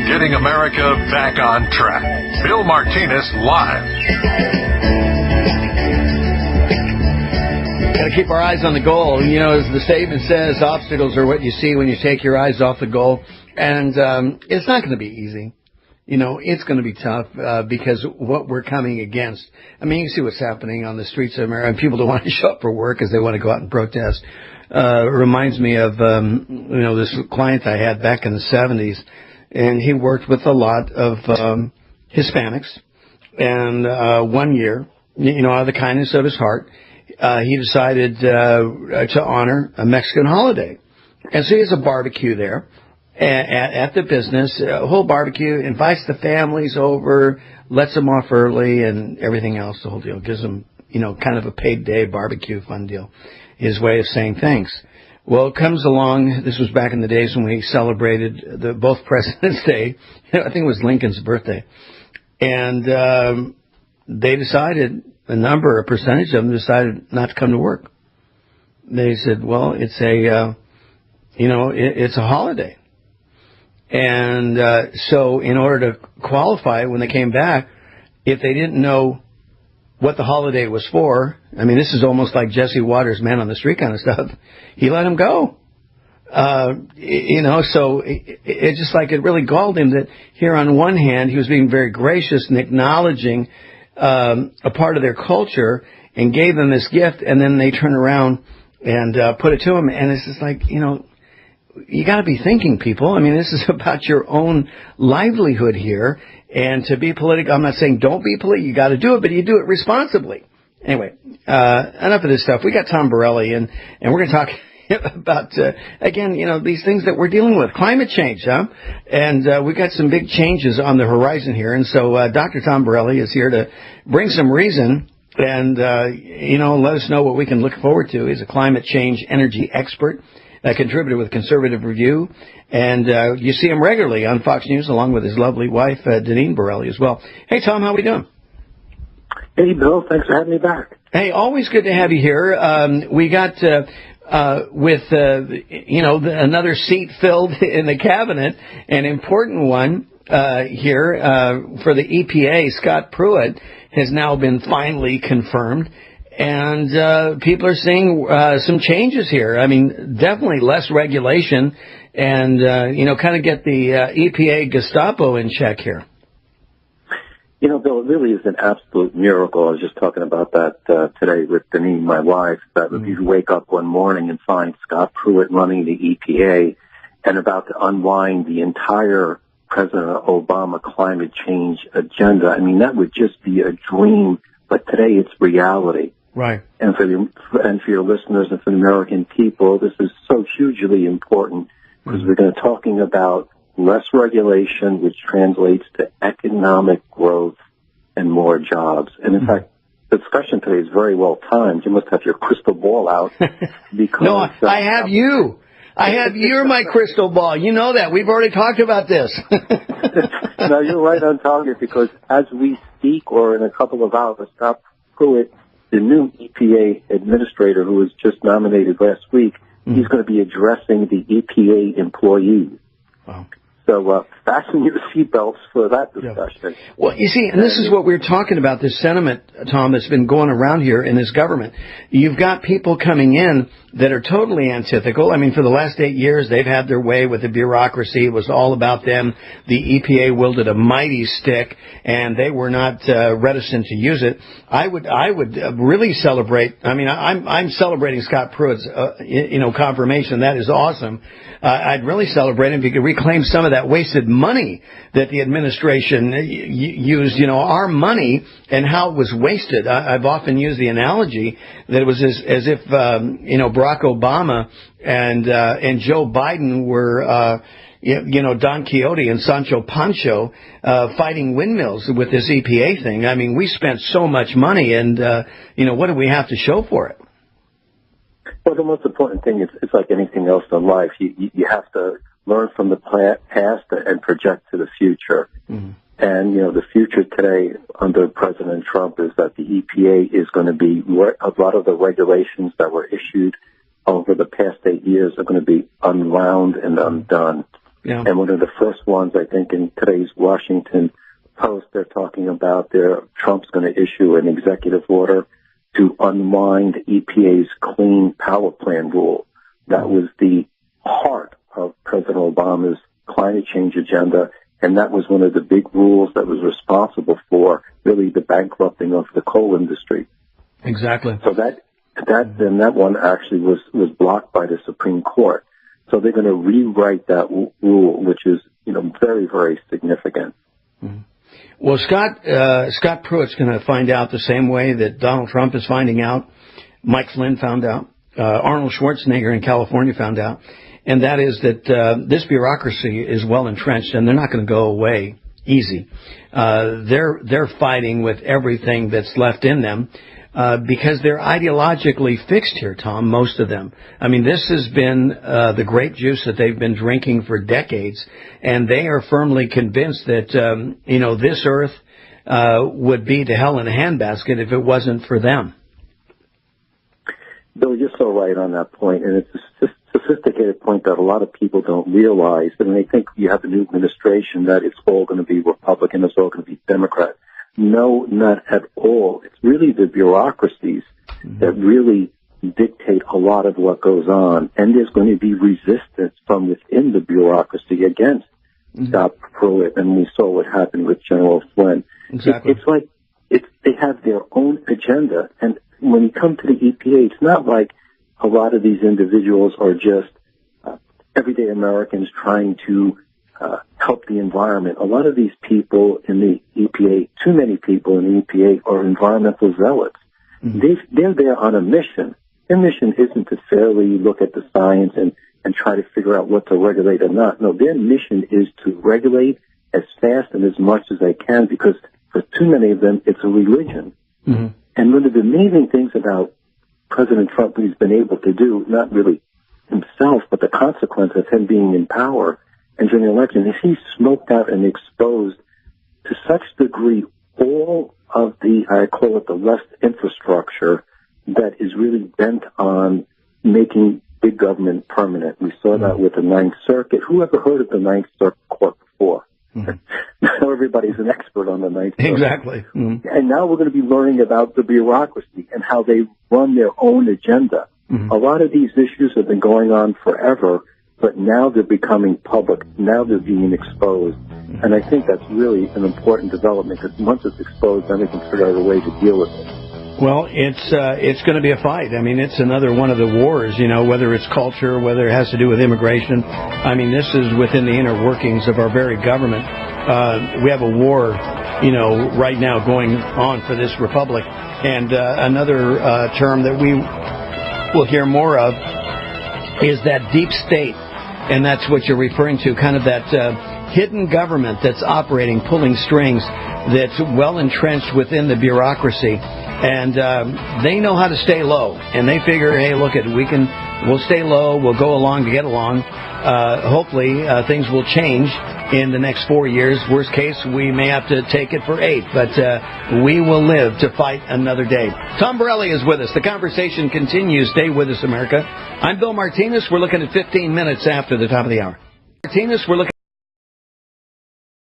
Getting America back on track. Bill Martinez live. Got to keep our eyes on the goal. You know, as the statement says, obstacles are what you see when you take your eyes off the goal. And it's not going to be easy. You know, it's going to be tough because what we're coming against. I mean, you see what's happening on the streets of America. People don't want to show up for work because they want to go out and protest. It reminds me of, this client I had back in the 70s. And he worked with a lot of Hispanics. And one year, out of the kindness of his heart, he decided to honor a Mexican holiday. And so he has a barbecue there at the business, a whole barbecue, invites the families over, lets them off early and everything else, the whole deal. Gives them, kind of a paid day barbecue, fun deal. His way of saying thanks. Well, it comes along, this was back in the days when we celebrated both President's Day. I think it was Lincoln's birthday. And they decided, a percentage of them decided not to come to work. They said, well, it's it's a holiday. And so in order to qualify when they came back, if they didn't know what the holiday was for, I mean, this is almost like Jesse Waters' Man on the Street kind of stuff, he let him go. So it's just like it really galled him that here on one hand, he was being very gracious and acknowledging a part of their culture and gave them this gift, and then they turn around and put it to him. And it's just like, you got to be thinking, people. I mean, this is about your own livelihood here. And to be political, I'm not saying don't be political. You got to do it, but you do it responsibly. Anyway, enough of this stuff. We got Tom Borelli, and we're going to talk about, again, these things that we're dealing with. Climate change, huh? And we've got some big changes on the horizon here. And so Dr. Tom Borelli is here to bring some reason and, let us know what we can look forward to. He's a climate change energy expert, a contributor with Conservative Review. And you see him regularly on Fox News along with his lovely wife, Deneen Borelli, as well. Hey, Tom, how we doing? Hey, Bill. Thanks for having me back. Hey, always good to have you here. We got another seat filled in the cabinet, an important one here for the EPA. Scott Pruitt has now been finally confirmed. And people are seeing some changes here. I mean, definitely less regulation and, kind of get the EPA Gestapo in check here. Bill, it really is an absolute miracle. I was just talking about that today with Deneen, my wife, that if you wake up one morning and find Scott Pruitt running the EPA and about to unwind the entire President Obama climate change agenda, I mean, that would just be a dream. But today it's reality. Right. And for your listeners and for the American people, this is so hugely important because we're going to be talking about less regulation, which translates to economic growth and more jobs. And in fact, the discussion today is very well timed. You must have your crystal ball out. Because no, I have you. You're my crystal ball. You know that. We've already talked about this. No, you're right on target because as we speak or in a couple of hours, Scott Pruitt, the new EPA administrator who was just nominated last week, he's going to be addressing the EPA employees. Wow. So fasten your seatbelts for that discussion. Yeah. Well, you see, and this is what we're talking about, this sentiment, Tom, that's been going around here in this government. You've got people coming in that are totally antithetical. I mean, for the last 8 years, they've had their way with the bureaucracy. It was all about them. The EPA wielded a mighty stick, and they were not reticent to use it. I would really celebrate. I mean, I'm celebrating Scott Pruitt's, confirmation. That is awesome. I'd really celebrate him if he could reclaim some of that wasted money that the administration used, our money and how it was wasted. I've often used the analogy that it was as if, Barack Obama and Joe Biden were, Don Quixote and Sancho Pancho fighting windmills with this EPA thing. I mean, we spent so much money and, what do we have to show for it? Well, the most important thing is it's like anything else in life. You have to learn from the past and project to the future. Mm-hmm. And, the future today under President Trump is that the EPA is going to be a lot of the regulations that were issued over the past 8 years are going to be unwound and undone. Yeah. And one of the first ones, I think, in today's Washington Post, they're talking about Trump's going to issue an executive order to unwind EPA's Clean Power Plan rule. That was the heart of President Obama's climate change agenda, and that was one of the big rules that was responsible for really the bankrupting of the coal industry. Exactly. So that one actually was blocked by the Supreme Court. So they're going to rewrite that rule, which is, very, very significant. Mm-hmm. Well, Scott Pruitt's going to find out the same way that Donald Trump is finding out. Mike Flynn found out. Arnold Schwarzenegger in California found out. And that is that this bureaucracy is well entrenched, and they're not going to go away easy. They're fighting with everything that's left in them because they're ideologically fixed here, Tom, most of them. I mean, this has been the grape juice that they've been drinking for decades, and they are firmly convinced that, this earth would be to hell in a handbasket if it wasn't for them. Bill, you're so right on that point, and it's a sophisticated point that a lot of people don't realize. And they think you have a new administration that it's all going to be Republican, it's all going to be Democrat. No, not at all. It's really the bureaucracies that really dictate a lot of what goes on, and there's going to be resistance from within the bureaucracy against Scott Pruitt, and we saw what happened with General Flynn. Exactly. It's like they have their own agenda, and when you come to the EPA, it's not like a lot of these individuals are just everyday Americans trying to help the environment. A lot of these people in the EPA, too many people in the EPA, are environmental zealots. They're there on a mission. Their mission isn't to fairly look at the science and try to figure out what to regulate or not. No, their mission is to regulate as fast and as much as they can, because for too many of them, it's a religion. Mm-hmm. And one of the amazing things about President Trump, what he's been able to do, not really himself, but the consequence of him being in power and during the election, is he's smoked out and exposed to such degree all of the, I call it the left infrastructure that is really bent on making big government permanent. We saw that with the Ninth Circuit. Who ever heard of the Ninth Circuit Court before? Mm-hmm. Now everybody's an expert on the Ninth Circuit. Exactly. Mm-hmm. And now we're going to be learning about the bureaucracy and how they run their own agenda. Mm-hmm. A lot of these issues have been going on forever, but now they're becoming public. Now they're being exposed. Mm-hmm. And I think that's really an important development, because once it's exposed, then we can figure out a way to deal with it. Well, it's going to be a fight. I mean, it's another one of the wars, whether it's culture, whether it has to do with immigration. I mean, this is within the inner workings of our very government. We have a war, right now going on for this republic. And another term that we will hear more of is that deep state. And that's what you're referring to, kind of that hidden government that's operating, pulling strings, that's well entrenched within the bureaucracy. And they know how to stay low. And they figure, hey, look, we'll stay low, we'll go along to get along. Hopefully, things will change in the next 4 years. Worst case, we may have to take it for 8. But we will live to fight another day. Tom Borelli is with us. The conversation continues. Stay with us, America. I'm Bill Martinez. We're looking at 15 minutes after the top of the hour. Martinez, we're looking